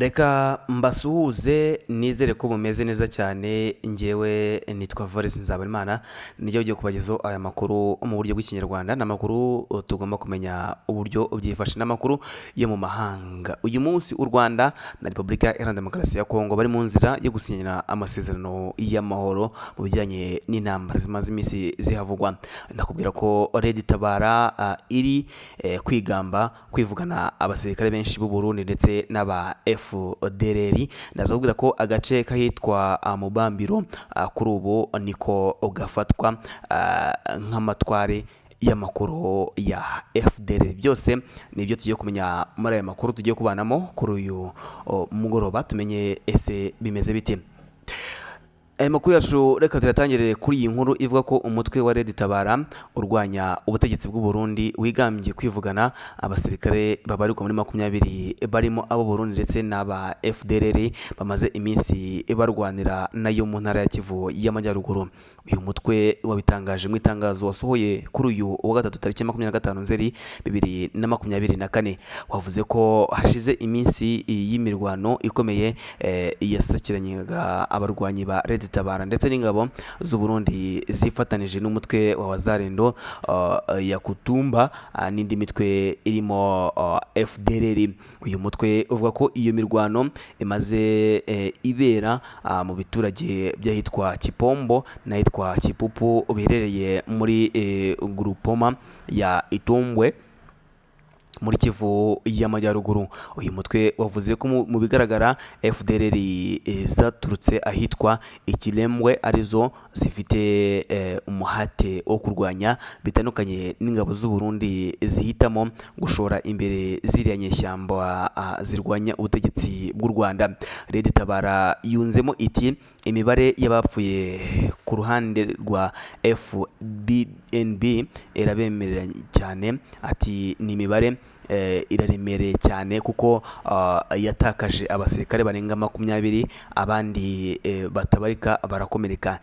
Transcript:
Reka mbasuhuze nizere ko mumeze neza cyane njyewe nitwa Valens Nzabarimana nijye ugiye kubagezaho aya makuru mu buryo bw'ikinyarwanda n'amakuru tugomba kumenya uburyo byifashe n'amakuru yo mu mahanga. Uyu munsi u Rwanda na Repubulika Iharanira Demokarasi ya Kongo bari mu nzira yo gusinyana amasezerano y'amahoro mu bijyanye n'intambara zimaze iminsi zihavugwa. Ndakubwira ko Red Tabara iri kwigamba kwivugana abasirikare benshi b'u Burundi ndetse n'aba FDLR. Ndazakubwira ko agace kahitwa Mubambiro kuri ubu niko gafatwa nk'amatware y'amakuru ya FDLR. Byose nibyo tugiye kumenya muri aya makuru tugiye kubanamo kuri uyu mugoroba, tumenye ese bimeze bite. Aya makuru yacu reka tuyatangirire kuri iyi nkuru ivuga ko umutwe wa Red Tabara urwanya ubutegetsi bw'u Burundi wigambye kwivugana abasirikare babarirwa muri 20 barimo abo Burundi ndetse n'aba FDLR bamaze iminsi barwanira nayo mu ntara ya Kivu y'Amajyaruguru. Uyu mutwe wabitangaje mu itangazo wasohoye kuri uyu wa gatatu tariki 25 Nzeri 2024. Wavuze ko hashize iminsi y'imirwano ikomeye yasakiranyaga abarwanyi ba Red Tabara ndetse n'ingabo z'u Burundi zifatanije n'umutwe wa Wazalendo ya Kutumba n'indi mitwe irimo FDLR. Uyu mutwe uvuga ko iyo mirwano imaze ibera mu biturage byahitwa Kipombo n'ahitwa Kipupu biherereye muri Groupement ya Itombwe muri Kivu y'Amajyaruguru. Uyu mutwe wavuze ko mu bigaragara FDLR zaturutse ahitwa Ikirembwe arizo zifite umuhate wo kurwanya bitandukanye n'ingabo z'u Burundi zihitamo gushora imbere ziriya nyeshyamba zirwanya ubutegetsi bw'u Rwanda. Red Tabara yunzemo iti imibare y'abapfuye ku ruhande rwa FBNB irabemerera cyane, ati ni imibare iraremereye cyane kuko yatakaje abasirikare barenga 20 abandi batabarika barakomereka.